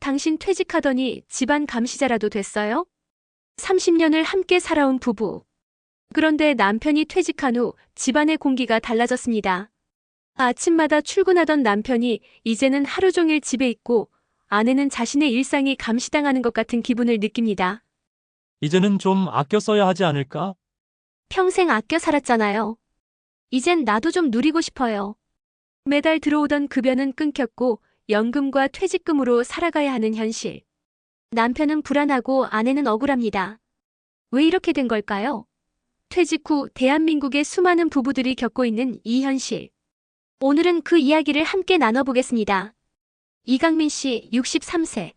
당신 퇴직하더니 집안 감시자라도 됐어요? 30년을 함께 살아온 부부. 그런데 남편이 퇴직한 후 집안의 공기가 달라졌습니다. 아침마다 출근하던 남편이 이제는 하루 종일 집에 있고 아내는 자신의 일상이 감시당하는 것 같은 기분을 느낍니다. 이제는 좀 아껴 써야 하지 않을까? 평생 아껴 살았잖아요. 이젠 나도 좀 누리고 싶어요. 매달 들어오던 급여는 끊겼고 연금과 퇴직금으로 살아가야 하는 현실. 남편은 불안하고 아내는 억울합니다. 왜 이렇게 된 걸까요? 퇴직 후 대한민국의 수많은 부부들이 겪고 있는 이 현실. 오늘은 그 이야기를 함께 나눠보겠습니다. 이강민 씨 63세.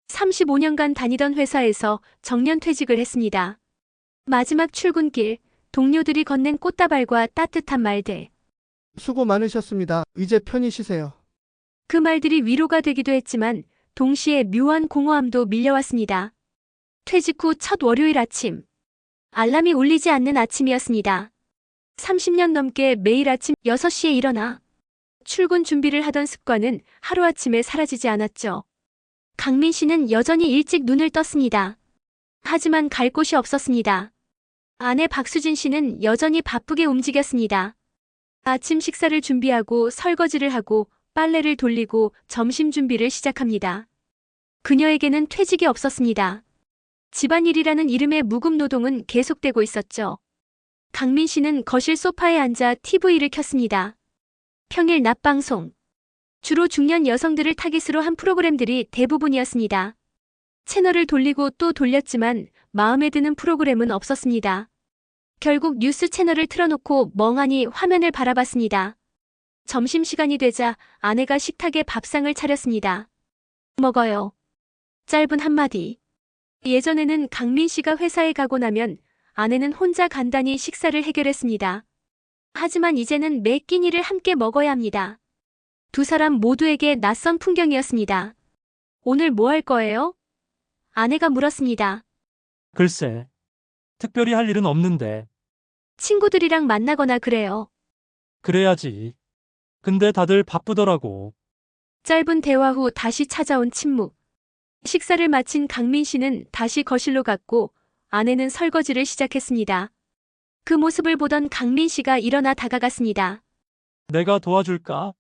35년간 다니던 회사에서 정년퇴직을 했습니다. 마지막 출근길, 동료들이 건넨 꽃다발과 따뜻한 말들. 수고 많으셨습니다. 이제 편히 쉬세요. 그 말들이 위로가 되기도 했지만 동시에 묘한 공허함도 밀려왔습니다. 퇴직 후 첫 월요일 아침. 알람이 울리지 않는 아침이었습니다. 30년 넘게 매일 아침 6시에 일어나 출근 준비를 하던 습관은 하루아침에 사라지지 않았죠. 강민 씨는 여전히 일찍 눈을 떴습니다. 하지만 갈 곳이 없었습니다. 아내 박수진 씨는 여전히 바쁘게 움직였습니다. 아침 식사를 준비하고 설거지를 하고 빨래를 돌리고 점심 준비를 시작합니다. 그녀에게는 퇴직이 없었습니다. 집안일이라는 이름의 무급 노동은 계속되고 있었죠. 강민 씨는 거실 소파에 앉아 TV를 켰습니다. 평일 낮 방송. 주로 중년 여성들을 타깃으로 한 프로그램들이 대부분이었습니다. 채널을 돌리고 또 돌렸지만 마음에 드는 프로그램은 없었습니다. 결국 뉴스 채널을 틀어놓고 멍하니 화면을 바라봤습니다. 점심시간이 되자 아내가 식탁에 밥상을 차렸습니다. 먹어요. 짧은 한마디. 예전에는 강민 씨가 회사에 가고 나면 아내는 혼자 간단히 식사를 해결했습니다. 하지만 이제는 매 끼니를 함께 먹어야 합니다. 두 사람 모두에게 낯선 풍경이었습니다. 오늘 뭐 할 거예요? 아내가 물었습니다. 글쎄, 특별히 할 일은 없는데. 친구들이랑 만나거나 그래요. 그래야지. 근데 다들 바쁘더라고. 짧은 대화 후 다시 찾아온 침묵. 식사를 마친 강민 씨는 다시 거실로 갔고 아내는 설거지를 시작했습니다. 그 모습을 보던 강민 씨가 일어나 다가갔습니다. 내가 도와줄까?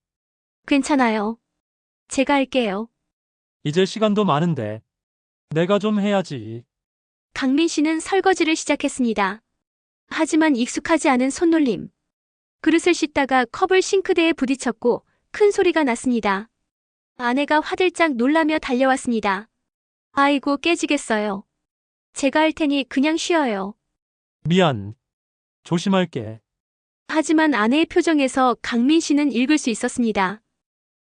괜찮아요. 제가 할게요. 이제 시간도 많은데. 내가 좀 해야지. 강민 씨는 설거지를 시작했습니다. 하지만 익숙하지 않은 손놀림. 그릇을 씻다가 컵을 싱크대에 부딪혔고 큰 소리가 났습니다. 아내가 화들짝 놀라며 달려왔습니다. 아이고 깨지겠어요. 제가 할 테니 그냥 쉬어요. 미안. 조심할게. 하지만 아내의 표정에서 강민 씨는 읽을 수 있었습니다.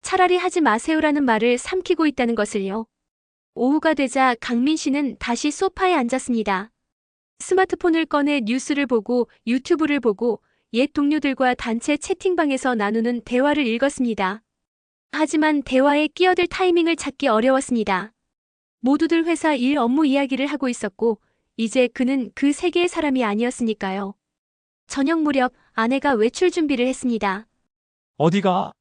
차라리 하지 마세요라는 말을 삼키고 있다는 것을요. 오후가 되자 강민 씨는 다시 소파에 앉았습니다. 스마트폰을 꺼내 뉴스를 보고 유튜브를 보고 옛 동료들과 단체 채팅방에서 나누는 대화를 읽었습니다. 하지만 대화에 끼어들 타이밍을 찾기 어려웠습니다. 모두들 회사 일 업무 이야기를 하고 있었고 이제 그는 그 세계의 사람이 아니었으니까요. 저녁 무렵 아내가 외출 준비를 했습니다. 어디가?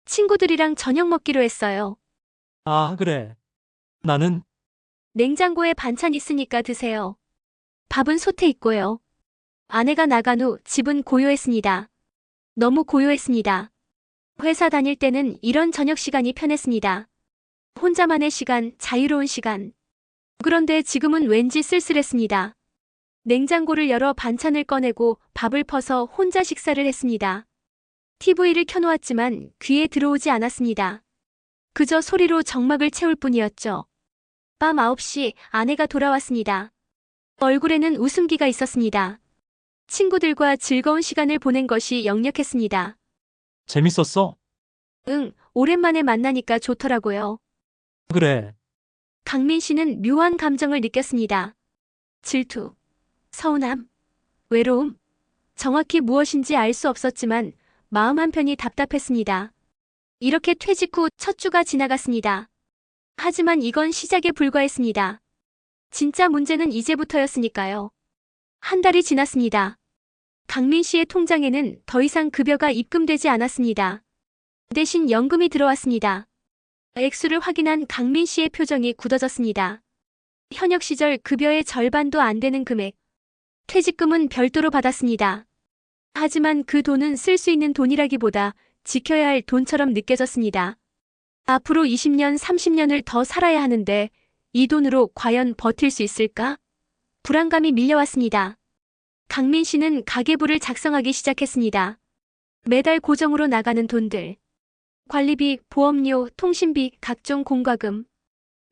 친구들이랑 저녁 먹기로 했어요. 아, 그래. 나는 냉장고에 반찬 있으니까 드세요. 밥은 솥에 있고요. 아내가 나간 후 집은 고요했습니다. 너무 고요했습니다. 회사 다닐 때는 이런 저녁 시간이 편했습니다. 혼자만의 시간, 자유로운 시간. 그런데 지금은 왠지 쓸쓸했습니다. 냉장고를 열어 반찬을 꺼내고 밥을 퍼서 혼자 식사를 했습니다. TV를 켜놓았지만 귀에 들어오지 않았습니다. 그저 소리로 정막을 채울 뿐이었죠. 밤 9시 아내가 돌아왔습니다. 얼굴에는 웃음기가 있었습니다. 친구들과 즐거운 시간을 보낸 것이 역력했습니다. 재밌었어? 응, 오랜만에 만나니까 좋더라고요. 그래. 강민 씨는 묘한 감정을 느꼈습니다. 질투, 서운함, 외로움. 정확히 무엇인지 알 수 없었지만 마음 한편이 답답했습니다. 이렇게 퇴직 후 첫 주가 지나갔습니다. 하지만 이건 시작에 불과했습니다. 진짜 문제는 이제부터였으니까요. 한 달이 지났습니다. 강민 씨의 통장에는 더 이상 급여가 입금되지 않았습니다. 대신 연금이 들어왔습니다. 액수를 확인한 강민 씨의 표정이 굳어졌습니다. 현역 시절 급여의 절반도 안 되는 금액. 퇴직금은 별도로 받았습니다. 하지만 그 돈은 쓸 수 있는 돈이라기보다 지켜야 할 돈처럼 느껴졌습니다. 앞으로 20년, 30년을 더 살아야 하는데 이 돈으로 과연 버틸 수 있을까? 불안감이 밀려왔습니다. 강민 씨는 가계부를 작성하기 시작했습니다. 매달 고정으로 나가는 돈들. 관리비, 보험료, 통신비, 각종 공과금.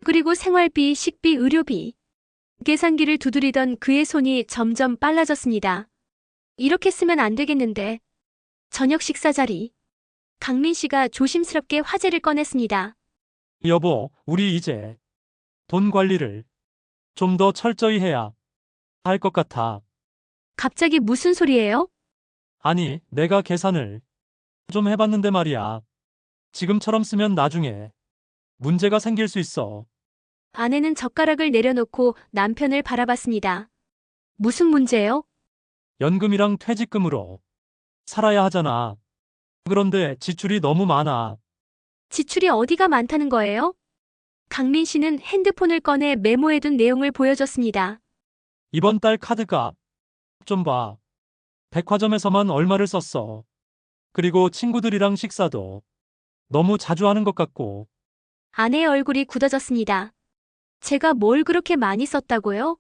그리고 생활비, 식비, 의료비. 계산기를 두드리던 그의 손이 점점 빨라졌습니다. 이렇게 쓰면 안 되겠는데. 저녁 식사 자리. 강민 씨가 조심스럽게 화제를 꺼냈습니다. 여보, 우리 이제 돈 관리를 좀 더 철저히 해야 할 것 같아. 갑자기 무슨 소리예요? 아니, 내가 계산을 좀 해봤는데 말이야. 지금처럼 쓰면 나중에 문제가 생길 수 있어. 아내는 젓가락을 내려놓고 남편을 바라봤습니다. 무슨 문제요? 연금이랑 퇴직금으로 살아야 하잖아. 그런데 지출이 너무 많아. 지출이 어디가 많다는 거예요? 강민 씨는 핸드폰을 꺼내 메모해둔 내용을 보여줬습니다. 이번 달 카드값 좀 봐. 백화점에서만 얼마를 썼어. 그리고 친구들이랑 식사도 너무 자주 하는 것 같고. 아내의 얼굴이 굳어졌습니다. 제가 뭘 그렇게 많이 썼다고요?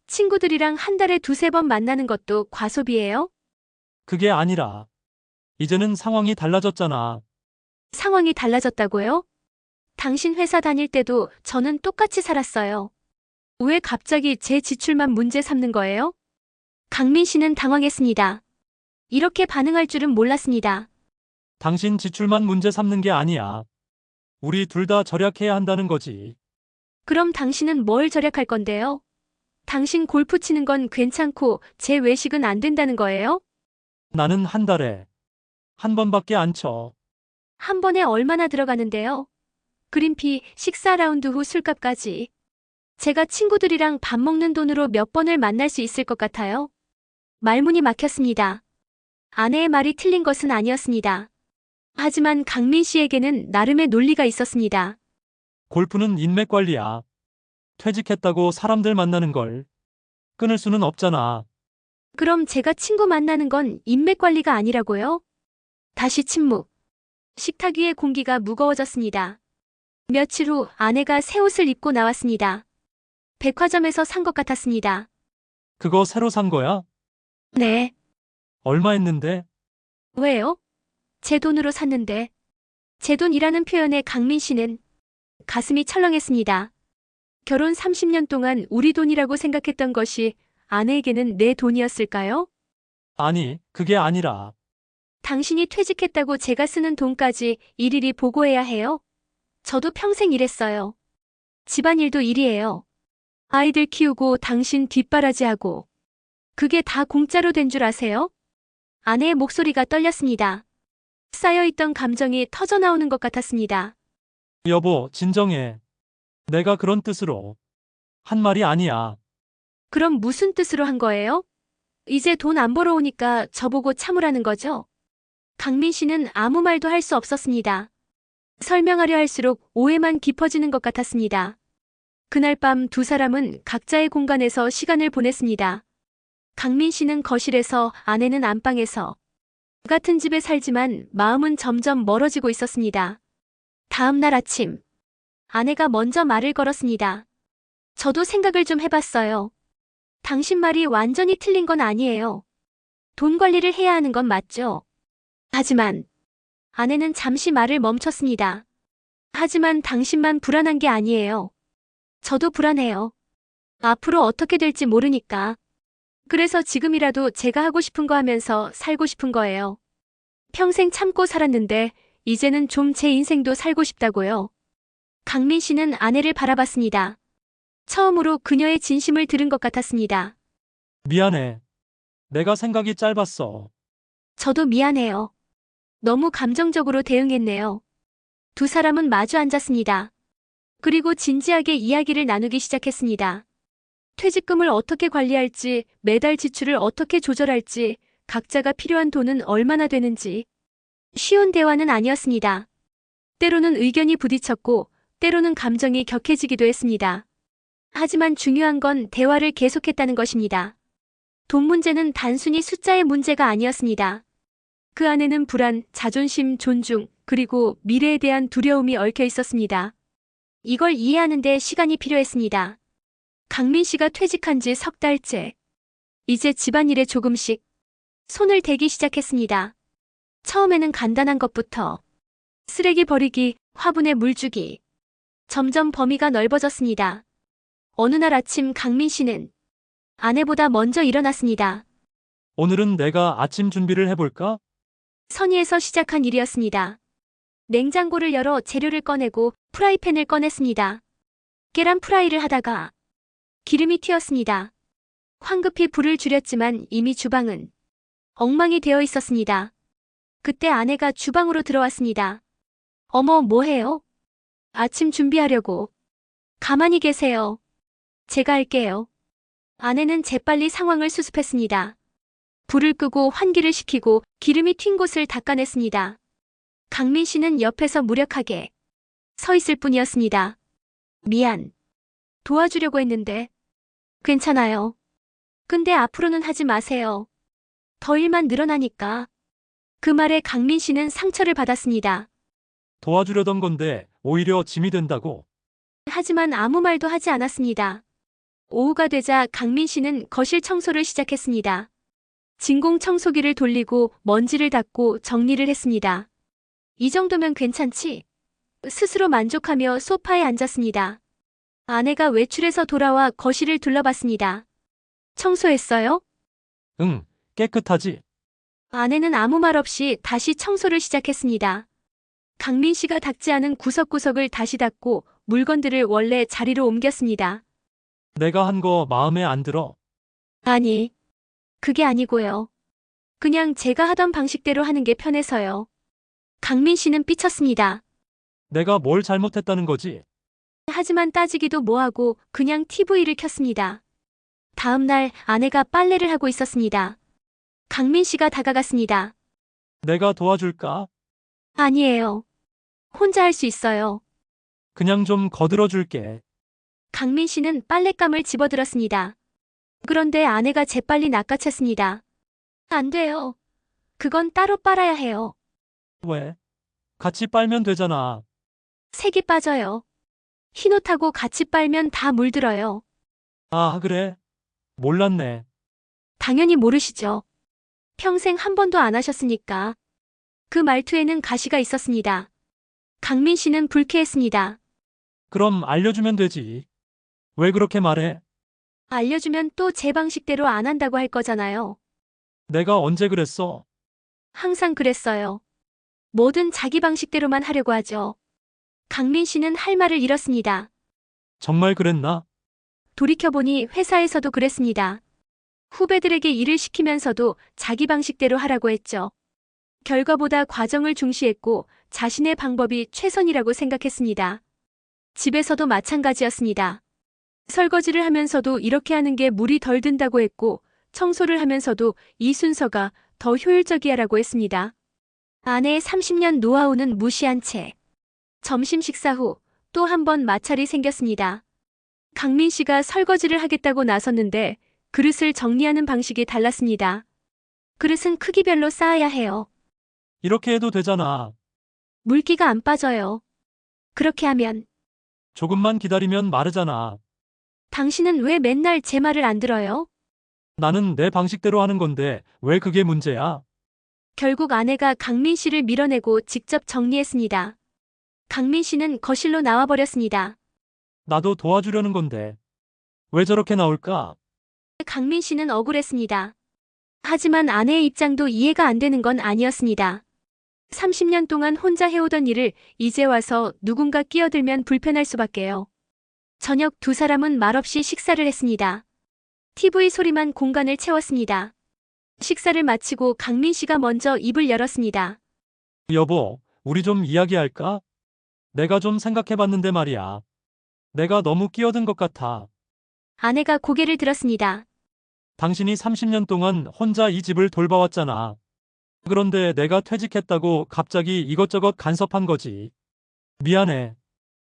친구들이랑 한 달에 두세 번 만나는 것도 과소비예요? 그게 아니라 이제는 상황이 달라졌잖아. 상황이 달라졌다고요? 당신 회사 다닐 때도 저는 똑같이 살았어요. 왜 갑자기 제 지출만 문제 삼는 거예요? 강민 씨는 당황했습니다. 이렇게 반응할 줄은 몰랐습니다. 당신 지출만 문제 삼는 게 아니야. 우리 둘 다 절약해야 한다는 거지. 그럼 당신은 뭘 절약할 건데요? 당신 골프 치는 건 괜찮고 제 외식은 안 된다는 거예요? 나는 한 달에 한 번밖에 안 쳐. 한 번에 얼마나 들어가는데요? 그린피, 식사 라운드 후 술값까지. 제가 친구들이랑 밥 먹는 돈으로 몇 번을 만날 수 있을 것 같아요? 말문이 막혔습니다. 아내의 말이 틀린 것은 아니었습니다. 하지만 강민 씨에게는 나름의 논리가 있었습니다. 골프는 인맥 관리야. 퇴직했다고 사람들 만나는 걸 끊을 수는 없잖아. 그럼 제가 친구 만나는 건 인맥 관리가 아니라고요? 다시 침묵. 식탁 위의 공기가 무거워졌습니다. 며칠 후 아내가 새 옷을 입고 나왔습니다. 백화점에서 산 것 같았습니다. 그거 새로 산 거야? 네. 얼마 했는데? 왜요? 제 돈으로 샀는데. 제 돈이라는 표현에 강민 씨는 가슴이 철렁했습니다. 결혼 30년 동안 우리 돈이라고 생각했던 것이 아내에게는 내 돈이었을까요? 아니, 그게 아니라 당신이 퇴직했다고 제가 쓰는 돈까지 일일이 보고해야 해요? 저도 평생 일했어요. 집안일도 일이에요. 아이들 키우고 당신 뒷바라지하고. 그게 다 공짜로 된 줄 아세요? 아내의 목소리가 떨렸습니다. 쌓여있던 감정이 터져나오는 것 같았습니다. 여보, 진정해. 내가 그런 뜻으로 한 말이 아니야. 그럼 무슨 뜻으로 한 거예요? 이제 돈 안 벌어오니까 저보고 참으라는 거죠? 강민 씨는 아무 말도 할 수 없었습니다. 설명하려 할수록 오해만 깊어지는 것 같았습니다. 그날 밤 두 사람은 각자의 공간에서 시간을 보냈습니다. 강민 씨는 거실에서, 아내는 안방에서. 같은 집에 살지만 마음은 점점 멀어지고 있었습니다. 다음 날 아침, 아내가 먼저 말을 걸었습니다. 저도 생각을 좀 해봤어요. 당신 말이 완전히 틀린 건 아니에요. 돈 관리를 해야 하는 건 맞죠. 하지만 아내는 잠시 말을 멈췄습니다. 하지만 당신만 불안한 게 아니에요. 저도 불안해요. 앞으로 어떻게 될지 모르니까. 그래서 지금이라도 제가 하고 싶은 거 하면서 살고 싶은 거예요. 평생 참고 살았는데 이제는 좀 제 인생도 살고 싶다고요. 강민 씨는 아내를 바라봤습니다. 처음으로 그녀의 진심을 들은 것 같았습니다. 미안해. 내가 생각이 짧았어. 저도 미안해요. 너무 감정적으로 대응했네요. 두 사람은 마주 앉았습니다. 그리고 진지하게 이야기를 나누기 시작했습니다. 퇴직금을 어떻게 관리할지, 매달 지출을 어떻게 조절할지, 각자가 필요한 돈은 얼마나 되는지. 쉬운 대화는 아니었습니다. 때로는 의견이 부딪혔고, 때로는 감정이 격해지기도 했습니다. 하지만 중요한 건 대화를 계속했다는 것입니다. 돈 문제는 단순히 숫자의 문제가 아니었습니다. 그 안에는 불안, 자존심, 존중, 그리고 미래에 대한 두려움이 얽혀 있었습니다. 이걸 이해하는 데 시간이 필요했습니다. 강민 씨가 퇴직한 지 석 달째. 이제 집안일에 조금씩 손을 대기 시작했습니다. 처음에는 간단한 것부터 쓰레기 버리기, 화분에 물 주기. 점점 범위가 넓어졌습니다. 어느 날 아침 강민 씨는 아내보다 먼저 일어났습니다. 오늘은 내가 아침 준비를 해볼까? 선의에서 시작한 일이었습니다. 냉장고를 열어 재료를 꺼내고 프라이팬을 꺼냈습니다. 계란 프라이를 하다가 기름이 튀었습니다. 황급히 불을 줄였지만 이미 주방은 엉망이 되어 있었습니다. 그때 아내가 주방으로 들어왔습니다. 어머, 뭐해요? 아침 준비하려고. 가만히 계세요. 제가 할게요. 아내는 재빨리 상황을 수습했습니다. 불을 끄고 환기를 시키고 기름이 튄 곳을 닦아냈습니다. 강민 씨는 옆에서 무력하게 서 있을 뿐이었습니다. 미안. 도와주려고 했는데. 괜찮아요. 근데 앞으로는 하지 마세요. 더 일만 늘어나니까. 그 말에 강민 씨는 상처를 받았습니다. 도와주려던 건데 오히려 짐이 된다고. 하지만 아무 말도 하지 않았습니다. 오후가 되자 강민 씨는 거실 청소를 시작했습니다. 진공 청소기를 돌리고 먼지를 닦고 정리를 했습니다. 이 정도면 괜찮지? 스스로 만족하며 소파에 앉았습니다. 아내가 외출해서 돌아와 거실을 둘러봤습니다. 청소했어요? 응, 깨끗하지? 아내는 아무 말 없이 다시 청소를 시작했습니다. 강민 씨가 닦지 않은 구석구석을 다시 닦고 물건들을 원래 자리로 옮겼습니다. 내가 한 거 마음에 안 들어. 아니, 그게 아니고요. 그냥 제가 하던 방식대로 하는 게 편해서요. 강민 씨는 삐쳤습니다. 내가 뭘 잘못했다는 거지? 하지만 따지기도 뭐하고 그냥 TV를 켰습니다. 다음 날 아내가 빨래를 하고 있었습니다. 강민 씨가 다가갔습니다. 내가 도와줄까? 아니에요. 혼자 할 수 있어요. 그냥 좀 거들어 줄게. 강민 씨는 빨랫감을 집어들었습니다. 그런데 아내가 재빨리 낚아챘습니다. 안 돼요. 그건 따로 빨아야 해요. 왜? 같이 빨면 되잖아. 색이 빠져요. 흰옷하고 같이 빨면 다 물들어요. 아, 그래? 몰랐네. 당연히 모르시죠. 평생 한 번도 안 하셨으니까. 그 말투에는 가시가 있었습니다. 강민 씨는 불쾌했습니다. 그럼 알려주면 되지. 왜 그렇게 말해? 알려주면 또 제 방식대로 안 한다고 할 거잖아요. 내가 언제 그랬어? 항상 그랬어요. 뭐든 자기 방식대로만 하려고 하죠. 강민 씨는 할 말을 잃었습니다. 정말 그랬나? 돌이켜보니 회사에서도 그랬습니다. 후배들에게 일을 시키면서도 자기 방식대로 하라고 했죠. 결과보다 과정을 중시했고 자신의 방법이 최선이라고 생각했습니다. 집에서도 마찬가지였습니다. 설거지를 하면서도 이렇게 하는 게 물이 덜 든다고 했고 청소를 하면서도 이 순서가 더 효율적이야라고 했습니다. 아내의 30년 노하우는 무시한 채 점심 식사 후 또 한 번 마찰이 생겼습니다. 강민 씨가 설거지를 하겠다고 나섰는데 그릇을 정리하는 방식이 달랐습니다. 그릇은 크기별로 쌓아야 해요. 이렇게 해도 되잖아. 물기가 안 빠져요. 그렇게 하면 조금만 기다리면 마르잖아. 당신은 왜 맨날 제 말을 안 들어요? 나는 내 방식대로 하는 건데 왜 그게 문제야? 결국 아내가 강민 씨를 밀어내고 직접 정리했습니다. 강민 씨는 거실로 나와버렸습니다. 나도 도와주려는 건데. 왜 저렇게 나올까? 강민 씨는 억울했습니다. 하지만 아내의 입장도 이해가 안 되는 건 아니었습니다. 30년 동안 혼자 해오던 일을 이제 와서 누군가 끼어들면 불편할 수밖에요. 저녁 두 사람은 말없이 식사를 했습니다. TV 소리만 공간을 채웠습니다. 식사를 마치고 강민 씨가 먼저 입을 열었습니다. 여보, 우리 좀 이야기할까? 내가 좀 생각해봤는데 말이야. 내가 너무 끼어든 것 같아. 아내가 고개를 들었습니다. 당신이 30년 동안 혼자 이 집을 돌봐왔잖아. 그런데 내가 퇴직했다고 갑자기 이것저것 간섭한 거지. 미안해.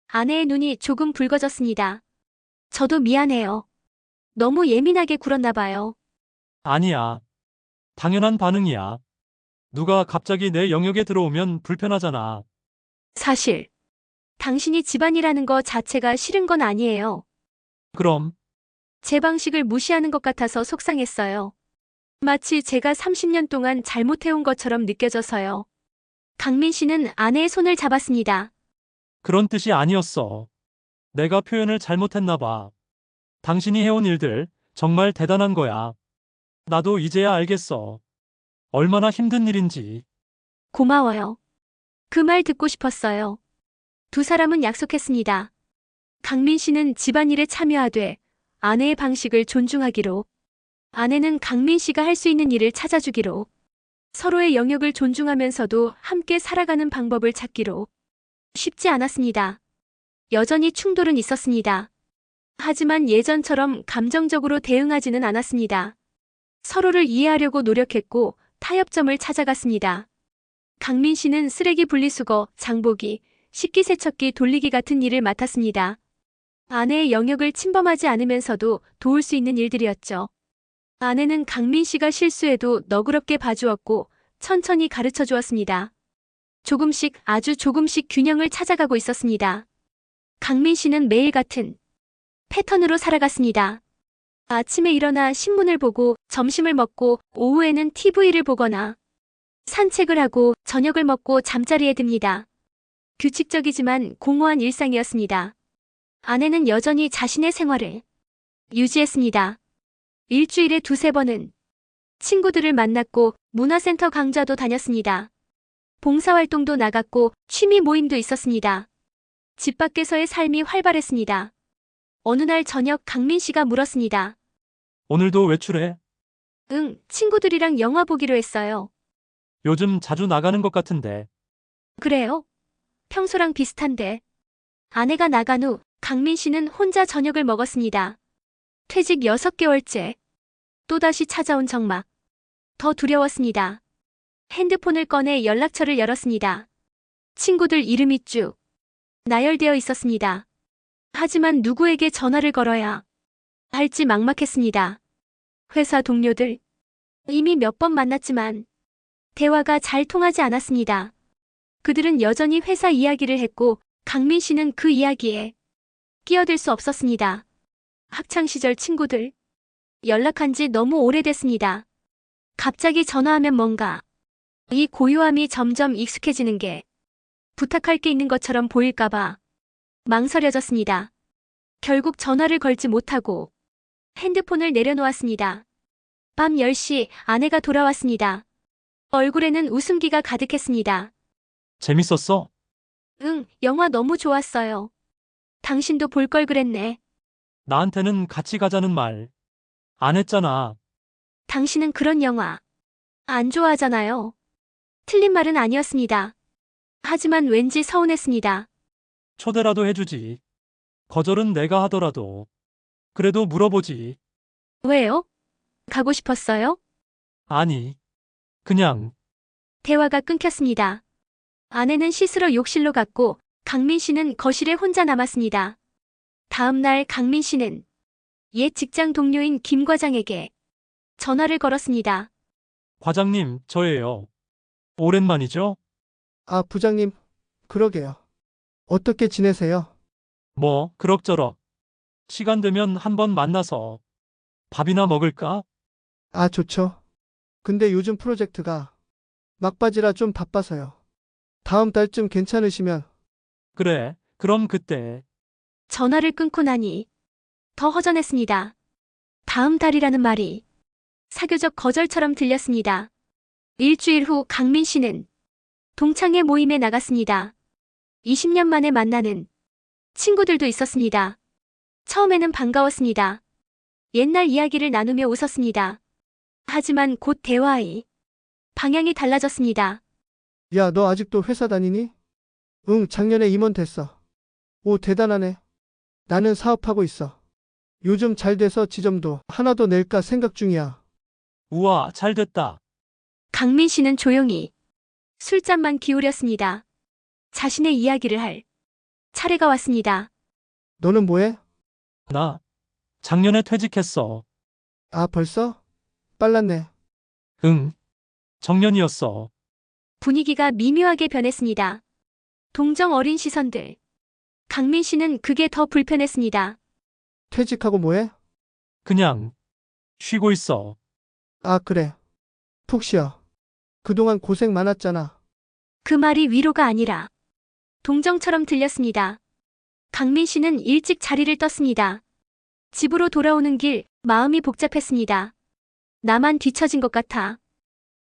아내의 눈이 조금 붉어졌습니다. 저도 미안해요. 너무 예민하게 굴었나 봐요. 아니야. 당연한 반응이야. 누가 갑자기 내 영역에 들어오면 불편하잖아. 사실, 당신이 집안이라는 거 자체가 싫은 건 아니에요. 그럼, 제 방식을 무시하는 것 같아서 속상했어요. 마치 제가 30년 동안 잘못해온 것처럼 느껴져서요. 강민 씨는 아내의 손을 잡았습니다. 그런 뜻이 아니었어. 내가 표현을 잘못했나 봐. 당신이 해온 일들 정말 대단한 거야. 나도 이제야 알겠어. 얼마나 힘든 일인지. 고마워요. 그 말 듣고 싶었어요. 두 사람은 약속했습니다. 강민 씨는 집안일에 참여하되 아내의 방식을 존중하기로, 아내는 강민 씨가 할 수 있는 일을 찾아주기로, 서로의 영역을 존중하면서도 함께 살아가는 방법을 찾기로. 쉽지 않았습니다. 여전히 충돌은 있었습니다. 하지만 예전처럼 감정적으로 대응하지는 않았습니다. 서로를 이해하려고 노력했고 타협점을 찾아갔습니다. 강민 씨는 쓰레기 분리수거, 장보기, 식기세척기 돌리기 같은 일을 맡았습니다. 아내의 영역을 침범하지 않으면서도 도울 수 있는 일들이었죠. 아내는 강민 씨가 실수해도 너그럽게 봐주었고 천천히 가르쳐 주었습니다. 조금씩 아주 조금씩 균형을 찾아가고 있었습니다. 강민 씨는 매일 같은 패턴으로 살아갔습니다. 아침에 일어나 신문을 보고 점심을 먹고 오후에는 TV를 보거나 산책을 하고 저녁을 먹고 잠자리에 듭니다. 규칙적이지만 공허한 일상이었습니다. 아내는 여전히 자신의 생활을 유지했습니다. 일주일에 두세 번은 친구들을 만났고 문화센터 강좌도 다녔습니다. 봉사활동도 나갔고 취미 모임도 있었습니다. 집 밖에서의 삶이 활발했습니다. 어느 날 저녁 강민 씨가 물었습니다. 오늘도 외출해? 응, 친구들이랑 영화 보기로 했어요. 요즘 자주 나가는 것 같은데. 그래요? 평소랑 비슷한데. 아내가 나간 후 강민 씨는 혼자 저녁을 먹었습니다. 퇴직 6개월째. 또다시 찾아온 적막. 더 두려웠습니다. 핸드폰을 꺼내 연락처를 열었습니다. 친구들 이름이 쭉 나열되어 있었습니다. 하지만 누구에게 전화를 걸어야 할지 막막했습니다. 회사 동료들. 이미 몇 번 만났지만 대화가 잘 통하지 않았습니다. 그들은 여전히 회사 이야기를 했고 강민 씨는 그 이야기에 끼어들 수 없었습니다. 학창시절 친구들. 연락한 지 너무 오래됐습니다. 갑자기 전화하면 뭔가 이 고요함이 점점 익숙해지는 게 부탁할 게 있는 것처럼 보일까봐 망설여졌습니다. 결국 전화를 걸지 못하고 핸드폰을 내려놓았습니다. 밤 10시 아내가 돌아왔습니다. 얼굴에는 웃음기가 가득했습니다. 재밌었어? 응, 영화 너무 좋았어요. 당신도 볼 걸 그랬네. 나한테는 같이 가자는 말 안 했잖아. 당신은 그런 영화 안 좋아하잖아요. 틀린 말은 아니었습니다. 하지만 왠지 서운했습니다. 초대라도 해주지. 거절은 내가 하더라도. 그래도 물어보지. 왜요? 가고 싶었어요? 아니. 그냥. 대화가 끊겼습니다. 아내는 씻으러 욕실로 갔고 강민 씨는 거실에 혼자 남았습니다. 다음 날 강민 씨는 옛 직장 동료인 김 과장에게 전화를 걸었습니다. 과장님, 저예요. 오랜만이죠? 아, 부장님, 그러게요. 어떻게 지내세요? 뭐, 그럭저럭. 시간 되면 한번 만나서 밥이나 먹을까? 아, 좋죠. 근데 요즘 프로젝트가 막바지라 좀 바빠서요. 다음 달쯤 괜찮으시면. 그래, 그럼 그때. 전화를 끊고 나니 더 허전했습니다. 다음 달이라는 말이 사교적 거절처럼 들렸습니다. 일주일 후 강민 씨는 동창회 모임에 나갔습니다. 20년 만에 만나는 친구들도 있었습니다. 처음에는 반가웠습니다. 옛날 이야기를 나누며 웃었습니다. 하지만 곧 대화의 방향이 달라졌습니다. 야, 너 아직도 회사 다니니? 응, 작년에 임원 됐어. 오, 대단하네. 나는 사업하고 있어. 요즘 잘 돼서 지점도 하나 더 낼까 생각 중이야. 우와, 잘 됐다. 강민 씨는 조용히 술잔만 기울였습니다. 자신의 이야기를 할 차례가 왔습니다. 너는 뭐해? 나 작년에 퇴직했어. 아, 벌써? 빨랐네. 응. 정년이었어. 분위기가 미묘하게 변했습니다. 동정 어린 시선들. 강민 씨는 그게 더 불편했습니다. 퇴직하고 뭐해? 그냥 쉬고 있어. 아, 그래. 푹 쉬어. 그동안 고생 많았잖아. 그 말이 위로가 아니라 동정처럼 들렸습니다. 강민 씨는 일찍 자리를 떴습니다. 집으로 돌아오는 길 마음이 복잡했습니다. 나만 뒤처진 것 같아.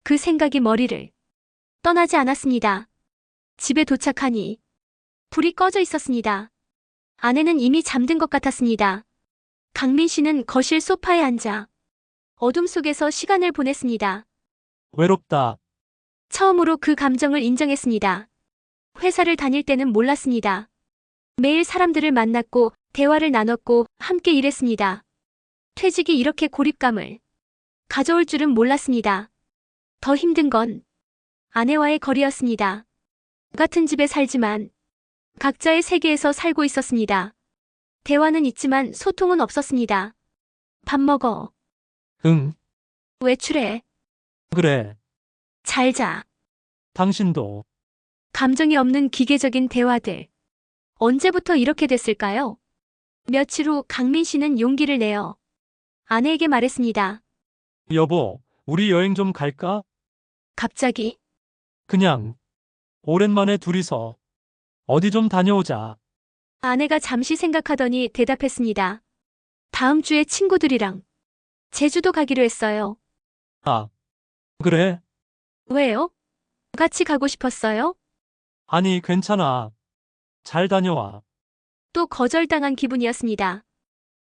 그 생각이 머리를 떠나지 않았습니다. 집에 도착하니 불이 꺼져 있었습니다. 아내는 이미 잠든 것 같았습니다. 강민 씨는 거실 소파에 앉아 어둠 속에서 시간을 보냈습니다. 외롭다. 처음으로 그 감정을 인정했습니다. 회사를 다닐 때는 몰랐습니다. 매일 사람들을 만났고 대화를 나눴고 함께 일했습니다. 퇴직이 이렇게 고립감을 가져올 줄은 몰랐습니다. 더 힘든 건 아내와의 거리였습니다. 같은 집에 살지만 각자의 세계에서 살고 있었습니다. 대화는 있지만 소통은 없었습니다. 밥 먹어. 응. 외출해. 그래. 잘 자. 당신도. 감정이 없는 기계적인 대화들. 언제부터 이렇게 됐을까요? 며칠 후 강민 씨는 용기를 내어 아내에게 말했습니다. 여보, 우리 여행 좀 갈까? 갑자기 그냥 오랜만에 둘이서 어디 좀 다녀오자. 아내가 잠시 생각하더니 대답했습니다. 다음 주에 친구들이랑 제주도 가기로 했어요. 아, 그래? 왜요? 같이 가고 싶었어요? 아니, 괜찮아. 잘 다녀와. 또 거절당한 기분이었습니다.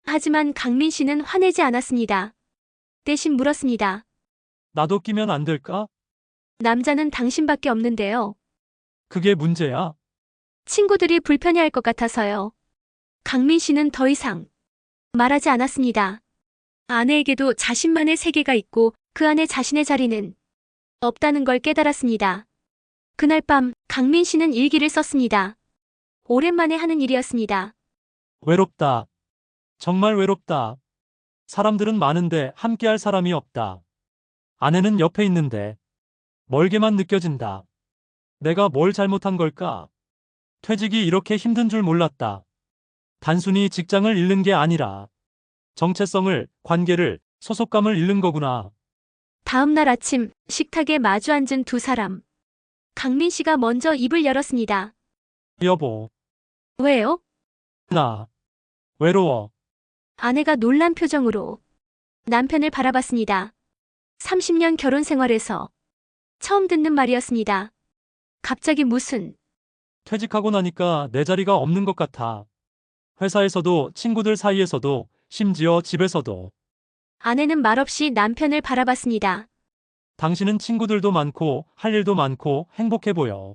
하지만 강민 씨는 화내지 않았습니다. 대신 물었습니다. 나도 끼면 안 될까? 남자는 당신밖에 없는데요. 그게 문제야. 친구들이 불편해할 것 같아서요. 강민 씨는 더 이상 말하지 않았습니다. 아내에게도 자신만의 세계가 있고 그 안에 자신의 자리는 없다는 걸 깨달았습니다. 그날 밤 강민 씨는 일기를 썼습니다. 오랜만에 하는 일이었습니다. 외롭다. 정말 외롭다. 사람들은 많은데 함께할 사람이 없다. 아내는 옆에 있는데 멀게만 느껴진다. 내가 뭘 잘못한 걸까? 퇴직이 이렇게 힘든 줄 몰랐다. 단순히 직장을 잃는 게 아니라 정체성을, 관계를, 소속감을 잃는 거구나. 다음 날 아침 식탁에 마주 앉은 두 사람. 강민 씨가 먼저 입을 열었습니다. 여보, 왜요? 나 외로워. 아내가 놀란 표정으로 남편을 바라봤습니다. 30년 결혼 생활에서 처음 듣는 말이었습니다. 갑자기 무슨 퇴직하고 나니까 내 자리가 없는 것 같아. 회사에서도 친구들 사이에서도 심지어 집에서도. 아내는 말없이 남편을 바라봤습니다. 당신은 친구들도 많고 할 일도 많고 행복해 보여.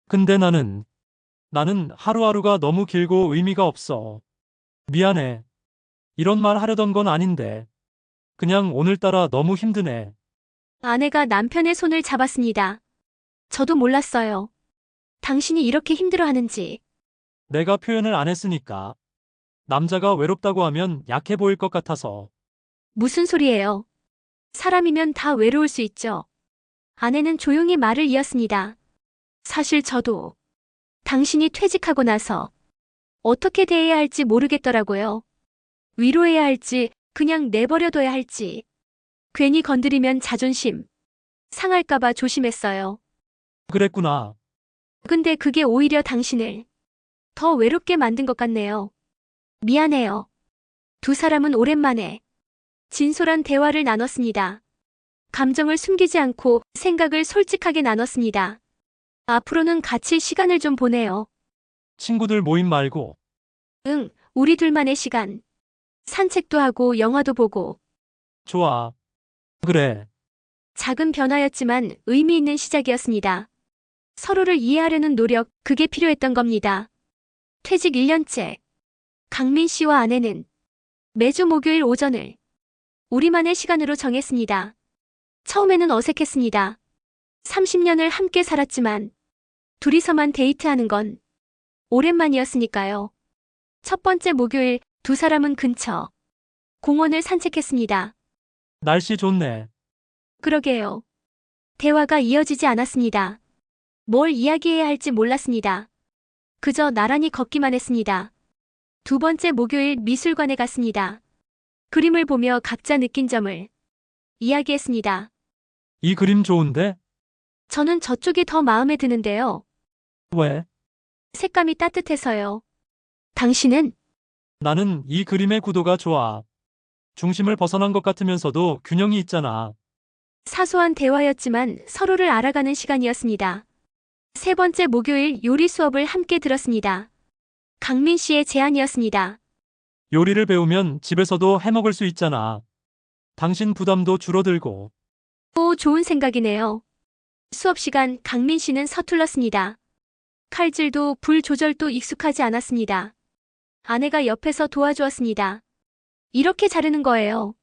근데 나는 하루하루가 너무 길고 의미가 없어. 미안해. 이런 말 하려던 건 아닌데. 그냥 오늘따라 너무 힘드네. 아내가 남편의 손을 잡았습니다. 저도 몰랐어요. 당신이 이렇게 힘들어하는지. 내가 표현을 안 했으니까. 남자가 외롭다고 하면 약해 보일 것 같아서. 무슨 소리예요? 사람이면 다 외로울 수 있죠. 아내는 조용히 말을 이었습니다. 사실 저도 당신이 퇴직하고 나서 어떻게 대해야 할지 모르겠더라고요. 위로해야 할지 그냥 내버려둬야 할지. 괜히 건드리면 자존심 상할까봐 조심했어요. 그랬구나. 근데 그게 오히려 당신을 더 외롭게 만든 것 같네요. 미안해요. 두 사람은 오랜만에 진솔한 대화를 나눴습니다. 감정을 숨기지 않고 생각을 솔직하게 나눴습니다. 앞으로는 같이 시간을 좀 보내요. 친구들 모임 말고. 응, 우리 둘만의 시간. 산책도 하고 영화도 보고. 좋아. 그래. 작은 변화였지만 의미 있는 시작이었습니다. 서로를 이해하려는 노력, 그게 필요했던 겁니다. 퇴직 1년째. 강민 씨와 아내는 매주 목요일 오전을 우리만의 시간으로 정했습니다. 처음에는 어색했습니다. 30년을 함께 살았지만 둘이서만 데이트하는 건 오랜만이었으니까요. 첫 번째 목요일 두 사람은 근처 공원을 산책했습니다. 날씨 좋네. 그러게요. 대화가 이어지지 않았습니다. 뭘 이야기해야 할지 몰랐습니다. 그저 나란히 걷기만 했습니다. 두 번째 목요일 미술관에 갔습니다. 그림을 보며 각자 느낀 점을 이야기했습니다. 이 그림 좋은데? 저는 저쪽이 더 마음에 드는데요. 왜? 색감이 따뜻해서요. 당신은? 나는 이 그림의 구도가 좋아. 중심을 벗어난 것 같으면서도 균형이 있잖아. 사소한 대화였지만 서로를 알아가는 시간이었습니다. 세 번째 목요일 요리 수업을 함께 들었습니다. 강민 씨의 제안이었습니다. 요리를 배우면 집에서도 해먹을 수 있잖아. 당신 부담도 줄어들고. 오, 좋은 생각이네요. 수업 시간 강민 씨는 서툴렀습니다. 칼질도 불 조절도 익숙하지 않았습니다. 아내가 옆에서 도와주었습니다. 이렇게 자르는 거예요.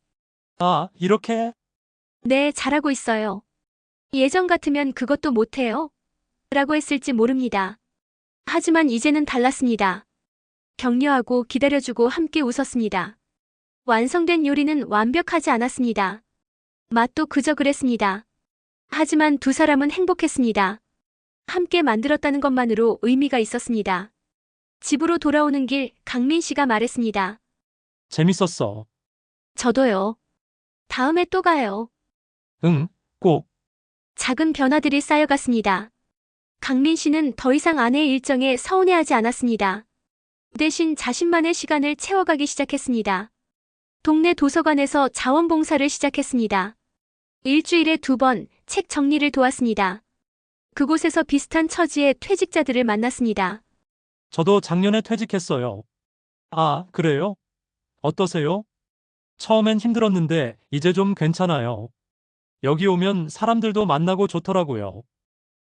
아, 이렇게? 네, 잘하고 있어요. 예전 같으면 그것도 못해요. 라고 했을지 모릅니다. 하지만 이제는 달랐습니다. 격려하고 기다려주고 함께 웃었습니다. 완성된 요리는 완벽하지 않았습니다. 맛도 그저 그랬습니다. 하지만 두 사람은 행복했습니다. 함께 만들었다는 것만으로 의미가 있었습니다. 집으로 돌아오는 길 강민 씨가 말했습니다. 재밌었어. 저도요. 다음에 또 가요. 응, 꼭. 작은 변화들이 쌓여갔습니다. 강민 씨는 더 이상 아내의 일정에 서운해하지 않았습니다. 대신 자신만의 시간을 채워가기 시작했습니다. 동네 도서관에서 자원봉사를 시작했습니다. 일주일에 2번 책 정리를 도왔습니다. 그곳에서 비슷한 처지의 퇴직자들을 만났습니다. 저도 작년에 퇴직했어요. 아, 그래요? 어떠세요? 처음엔 힘들었는데 이제 좀 괜찮아요. 여기 오면 사람들도 만나고 좋더라고요.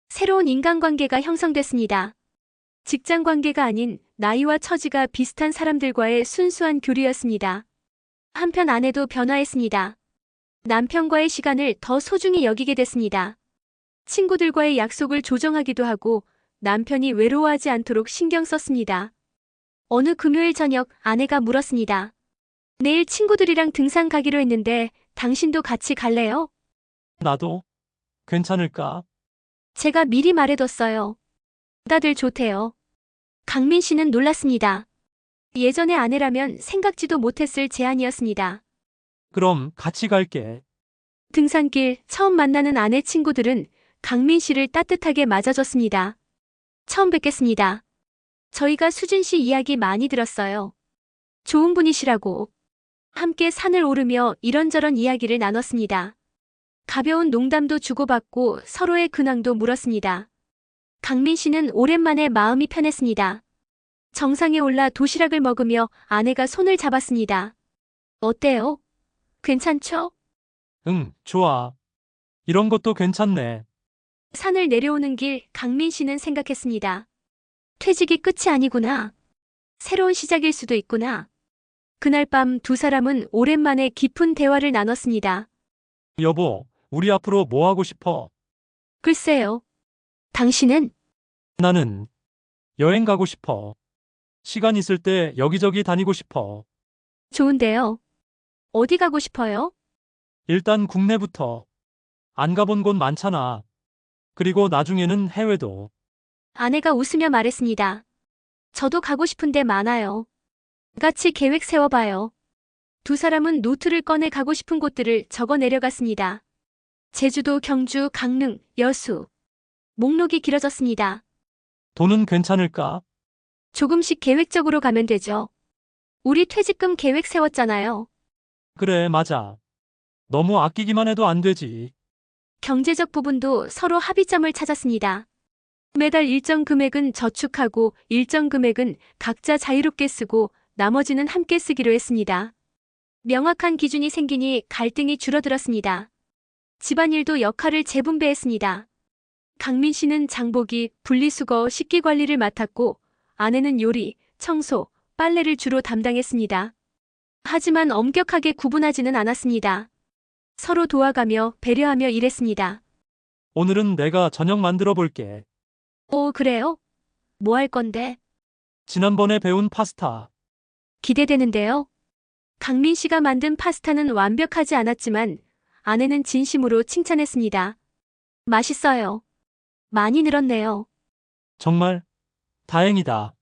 새로운 인간관계가 형성됐습니다. 직장 관계가 아닌 나이와 처지가 비슷한 사람들과의 순수한 교류였습니다. 한편 아내도 변화했습니다. 남편과의 시간을 더 소중히 여기게 됐습니다. 친구들과의 약속을 조정하기도 하고 남편이 외로워하지 않도록 신경 썼습니다. 어느 금요일 저녁 아내가 물었습니다. 내일 친구들이랑 등산 가기로 했는데 당신도 같이 갈래요? 나도? 괜찮을까? 제가 미리 말해뒀어요. 다들 좋대요. 강민 씨는 놀랐습니다. 예전의 아내라면 생각지도 못했을 제안이었습니다. 그럼 같이 갈게. 등산길 처음 만나는 아내 친구들은 강민 씨를 따뜻하게 맞아줬습니다. 처음 뵙겠습니다. 저희가 수진 씨 이야기 많이 들었어요. 좋은 분이시라고. 함께 산을 오르며 이런저런 이야기를 나눴습니다. 가벼운 농담도 주고받고 서로의 근황도 물었습니다. 강민 씨는 오랜만에 마음이 편했습니다. 정상에 올라 도시락을 먹으며 아내가 손을 잡았습니다. 어때요? 괜찮죠? 응, 좋아. 이런 것도 괜찮네. 산을 내려오는 길 강민 씨는 생각했습니다. 퇴직이 끝이 아니구나. 새로운 시작일 수도 있구나. 그날 밤 두 사람은 오랜만에 깊은 대화를 나눴습니다. 여보, 우리 앞으로 뭐 하고 싶어? 글쎄요. 당신은? 나는 여행 가고 싶어. 시간 있을 때 여기저기 다니고 싶어. 좋은데요. 어디 가고 싶어요? 일단 국내부터. 안 가본 곳 많잖아. 그리고 나중에는 해외도. 아내가 웃으며 말했습니다. 저도 가고 싶은 데 많아요. 같이 계획 세워봐요. 두 사람은 노트를 꺼내 가고 싶은 곳들을 적어 내려갔습니다. 제주도, 경주, 강릉, 여수. 목록이 길어졌습니다. 돈은 괜찮을까? 조금씩 계획적으로 가면 되죠. 우리 퇴직금 계획 세웠잖아요. 그래, 맞아. 너무 아끼기만 해도 안 되지. 경제적 부분도 서로 합의점을 찾았습니다. 매달 일정 금액은 저축하고 일정 금액은 각자 자유롭게 쓰고 나머지는 함께 쓰기로 했습니다. 명확한 기준이 생기니 갈등이 줄어들었습니다. 집안일도 역할을 재분배했습니다. 강민 씨는 장보기, 분리수거, 식기관리를 맡았고 아내는 요리, 청소, 빨래를 주로 담당했습니다. 하지만 엄격하게 구분하지는 않았습니다. 서로 도와가며 배려하며 일했습니다. 오늘은 내가 저녁 만들어 볼게. 오, 그래요? 뭐 할 건데? 지난번에 배운 파스타. 기대되는데요. 강민 씨가 만든 파스타는 완벽하지 않았지만 아내는 진심으로 칭찬했습니다. 맛있어요. 많이 늘었네요. 정말 다행이다.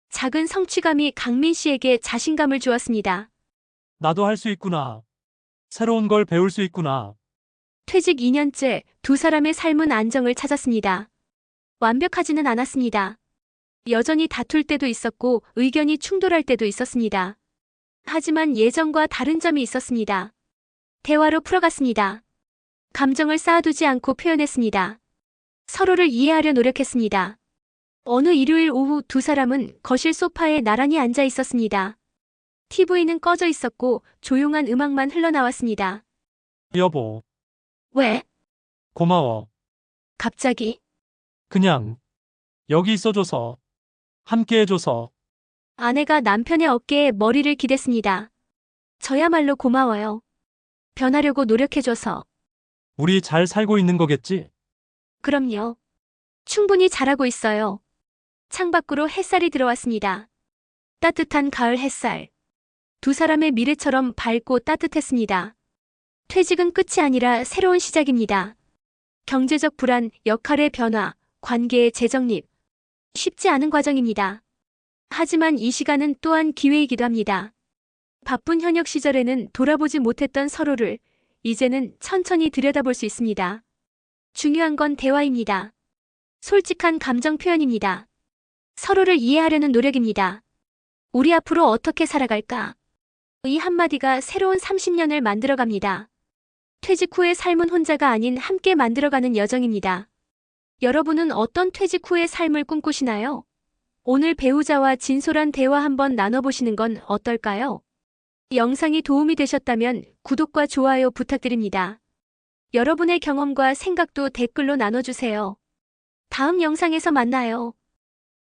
작은 성취감이 강민 씨에게 자신감을 주었습니다. 나도 할 수 있구나. 새로운 걸 배울 수 있구나. 퇴직 2년째 두 사람의 삶은 안정을 찾았습니다. 완벽하지는 않았습니다. 여전히 다툴 때도 있었고 의견이 충돌할 때도 있었습니다. 하지만 예전과 다른 점이 있었습니다. 대화로 풀어갔습니다. 감정을 쌓아두지 않고 표현했습니다. 서로를 이해하려 노력했습니다. 어느 일요일 오후 두 사람은 거실 소파에 나란히 앉아 있었습니다. TV는 꺼져 있었고 조용한 음악만 흘러나왔습니다. 여보, 왜? 고마워. 갑자기? 그냥 여기 있어줘서, 함께 해줘서. 아내가 남편의 어깨에 머리를 기댔습니다. 저야말로 고마워요. 변하려고 노력해줘서. 우리 잘 살고 있는 거겠지? 그럼요. 충분히 잘하고 있어요. 창밖으로 햇살이 들어왔습니다. 따뜻한 가을 햇살. 두 사람의 미래처럼 밝고 따뜻했습니다. 퇴직은 끝이 아니라 새로운 시작입니다. 경제적 불안, 역할의 변화, 관계의 재정립. 쉽지 않은 과정입니다. 하지만 이 시간은 또한 기회이기도 합니다. 바쁜 현역 시절에는 돌아보지 못했던 서로를 이제는 천천히 들여다볼 수 있습니다. 중요한 건 대화입니다. 솔직한 감정 표현입니다. 서로를 이해하려는 노력입니다. 우리 앞으로 어떻게 살아갈까? 이 한마디가 새로운 30년을 만들어갑니다. 퇴직 후의 삶은 혼자가 아닌 함께 만들어가는 여정입니다. 여러분은 어떤 퇴직 후의 삶을 꿈꾸시나요? 오늘 배우자와 진솔한 대화 한번 나눠보시는 건 어떨까요? 영상이 도움이 되셨다면 구독과 좋아요 부탁드립니다. 여러분의 경험과 생각도 댓글로 나눠주세요. 다음 영상에서 만나요.